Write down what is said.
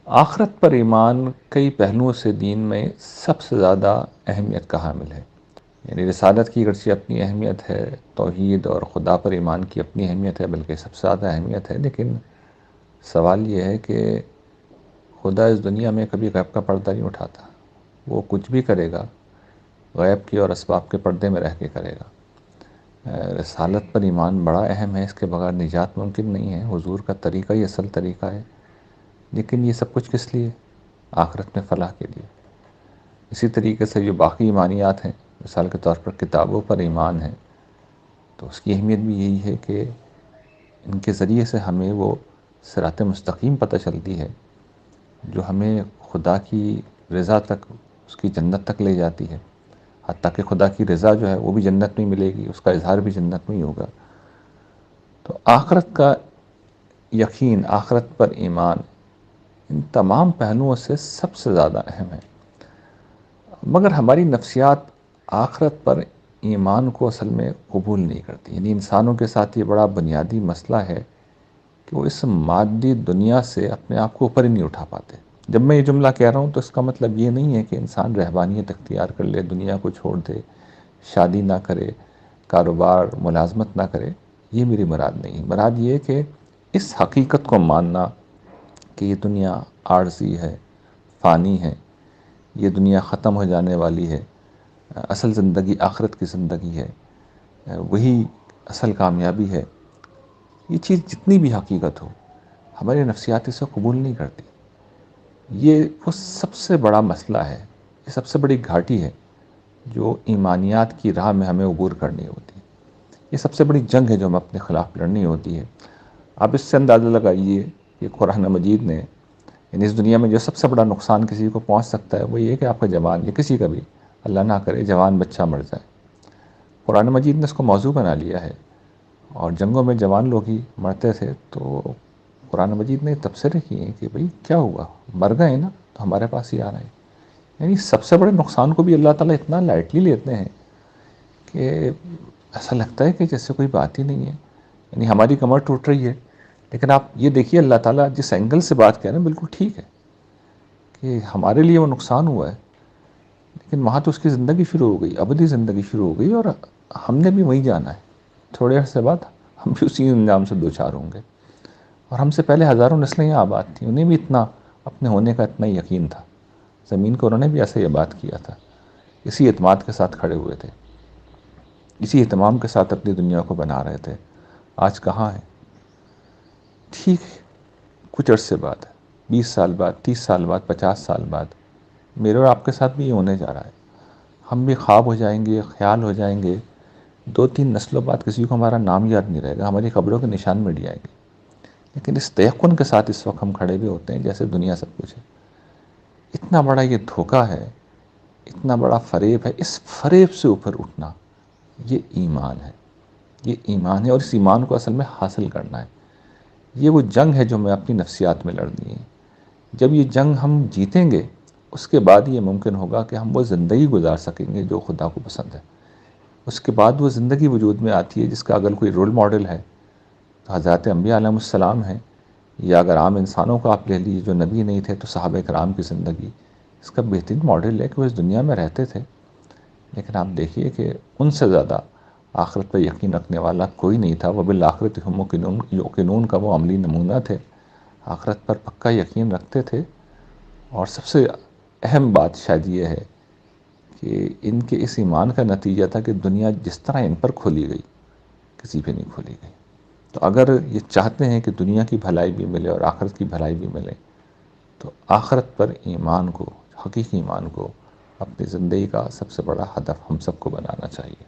آخرت پر ایمان کئی پہلوؤں سے دین میں سب سے زیادہ اہمیت کا حامل ہے۔ یعنی رسالت کی اگرچہ اپنی اہمیت ہے، توحید اور خدا پر ایمان کی اپنی اہمیت ہے، بلکہ سب سے زیادہ اہمیت ہے، لیکن سوال یہ ہے کہ خدا اس دنیا میں کبھی غیب کا پردہ نہیں اٹھاتا۔ وہ کچھ بھی کرے گا غیب کی اور اسباب کے پردے میں رہ کے کرے گا۔ رسالت پر ایمان بڑا اہم ہے، اس کے بغیر نجات ممکن نہیں ہے، حضور کا طریقہ ہی اصل طریقہ ہے۔ لیکن یہ سب کچھ کس لیے؟ آخرت میں فلاح کے لیے۔ اسی طریقے سے جو باقی ایمانیات ہیں، مثال کے طور پر کتابوں پر ایمان ہے، تو اس کی اہمیت بھی یہی ہے کہ ان کے ذریعے سے ہمیں وہ صراط مستقیم پتہ چلتی ہے جو ہمیں خدا کی رضا تک، اس کی جنت تک لے جاتی ہے۔ حتیٰ کہ خدا کی رضا جو ہے وہ بھی جنت میں ملے گی، اس کا اظہار بھی جنت میں ہی ہوگا۔ تو آخرت کا یقین، آخرت پر ایمان ان تمام پہلوؤں سے سب سے زیادہ اہم ہے۔ مگر ہماری نفسیات آخرت پر ایمان کو اصل میں قبول نہیں کرتی۔ یعنی انسانوں کے ساتھ یہ بڑا بنیادی مسئلہ ہے کہ وہ اس مادی دنیا سے اپنے آپ کو اوپر ہی نہیں اٹھا پاتے۔ جب میں یہ جملہ کہہ رہا ہوں تو اس کا مطلب یہ نہیں ہے کہ انسان رہبانیت اختیار کر لے، دنیا کو چھوڑ دے، شادی نہ کرے، کاروبار ملازمت نہ کرے، یہ میری مراد نہیں۔ مراد یہ ہے کہ اس حقیقت کو ماننا کہ یہ دنیا عارضی ہے، فانی ہے، یہ دنیا ختم ہو جانے والی ہے، اصل زندگی آخرت کی زندگی ہے، وہی اصل کامیابی ہے۔ یہ چیز جتنی بھی حقیقت ہو، ہماری نفسیات اسے قبول نہیں کرتی۔ یہ وہ سب سے بڑا مسئلہ ہے، یہ سب سے بڑی گھاٹی ہے جو ایمانیات کی راہ میں ہمیں عبور کرنی ہوتی ہے۔ یہ سب سے بڑی جنگ ہے جو ہمیں اپنے خلاف لڑنی ہوتی ہے۔ آپ اس سے اندازہ لگائیے کہ قرآن مجید نے، یعنی اس دنیا میں جو سب سے بڑا نقصان کسی کو پہنچ سکتا ہے وہ یہ کہ آپ کا جوان، یا کسی کا بھی، اللہ نہ کرے، جوان بچہ مر جائے۔ قرآن مجید نے اس کو موضوع بنا لیا ہے، اور جنگوں میں جوان لوگ ہی مرتے تھے، تو قرآن مجید نے تبصرے کیے ہیں کہ بھئی کیا ہوا، مر گئے نا تو ہمارے پاس ہی آ رہے ہیں۔ یعنی سب سے بڑے نقصان کو بھی اللہ تعالیٰ اتنا لائٹلی لیتے ہیں کہ ایسا لگتا ہے کہ جیسے کوئی بات ہی نہیں ہے۔ یعنی ہماری کمر ٹوٹ رہی ہے، لیکن آپ یہ دیکھیے اللہ تعالیٰ جس اینگل سے بات کہہ رہے ہیں بالکل ٹھیک ہے کہ ہمارے لیے وہ نقصان ہوا ہے، لیکن وہاں تو اس کی زندگی شروع ہو گئی، ابدی زندگی شروع ہو گئی، اور ہم نے بھی وہیں جانا ہے۔ تھوڑے عرصے بعد ہم بھی اسی انجام سے دوچار ہوں گے۔ اور ہم سے پہلے ہزاروں نسلیں یہاں آباد تھیں، انہیں بھی اتنا اپنے ہونے کا اتنا یقین تھا، زمین کو انہوں نے بھی ایسے یہ بات کیا تھا، اسی اعتماد کے ساتھ کھڑے ہوئے تھے، اسی اہتمام کے ساتھ اپنی دنیا کو بنا رہے تھے۔ آج کہاں ہیں؟ ٹھیک کچھ عرصے بعد، 20 سال بعد، 30 سال بعد، 50 سال بعد میرے اور آپ کے ساتھ بھی یہ ہونے جا رہا ہے۔ ہم بھی خواب ہو جائیں گے، خیال ہو جائیں گے، 2-3 نسلوں بعد کسی کو ہمارا نام یاد نہیں رہے گا، ہماری قبروں کے نشان مٹ جائیں گے۔ لیکن اس تیقن کے ساتھ اس وقت ہم کھڑے بھی ہوتے ہیں جیسے دنیا سب کچھ ہے۔ اتنا بڑا یہ دھوکہ ہے، اتنا بڑا فریب ہے، اس فریب سے اوپر اٹھنا یہ ایمان ہے، یہ ایمان ہے، اور اس ایمان کو اصل میں حاصل کرنا ہے۔ یہ وہ جنگ ہے جو ہمیں اپنی نفسیات میں لڑنی ہے۔ جب یہ جنگ ہم جیتیں گے، اس کے بعد یہ ممکن ہوگا کہ ہم وہ زندگی گزار سکیں گے جو خدا کو پسند ہے۔ اس کے بعد وہ زندگی وجود میں آتی ہے جس کا اگر کوئی رول ماڈل ہے تو حضرات انبیاء علیہ السلام ہیں، یا اگر عام انسانوں کو آپ لے لیجیے جو نبی نہیں تھے تو صحابہ کرام کی زندگی اس کا بہترین ماڈل ہے کہ وہ اس دنیا میں رہتے تھے، لیکن آپ دیکھیے کہ ان سے زیادہ آخرت پر یقین رکھنے والا کوئی نہیں تھا۔ وبالآخرۃ ہم یوقنون کا وہ عملی نمونہ تھے، آخرت پر پکا یقین رکھتے تھے۔ اور سب سے اہم بات شاید یہ ہے کہ ان کے اس ایمان کا نتیجہ تھا کہ دنیا جس طرح ان پر کھولی گئی کسی پہ نہیں کھولی گئی۔ تو اگر یہ چاہتے ہیں کہ دنیا کی بھلائی بھی ملے اور آخرت کی بھلائی بھی ملے، تو آخرت پر ایمان کو، حقیقی ایمان کو اپنی زندگی کا سب سے بڑا ہدف ہم سب کو بنانا چاہیے۔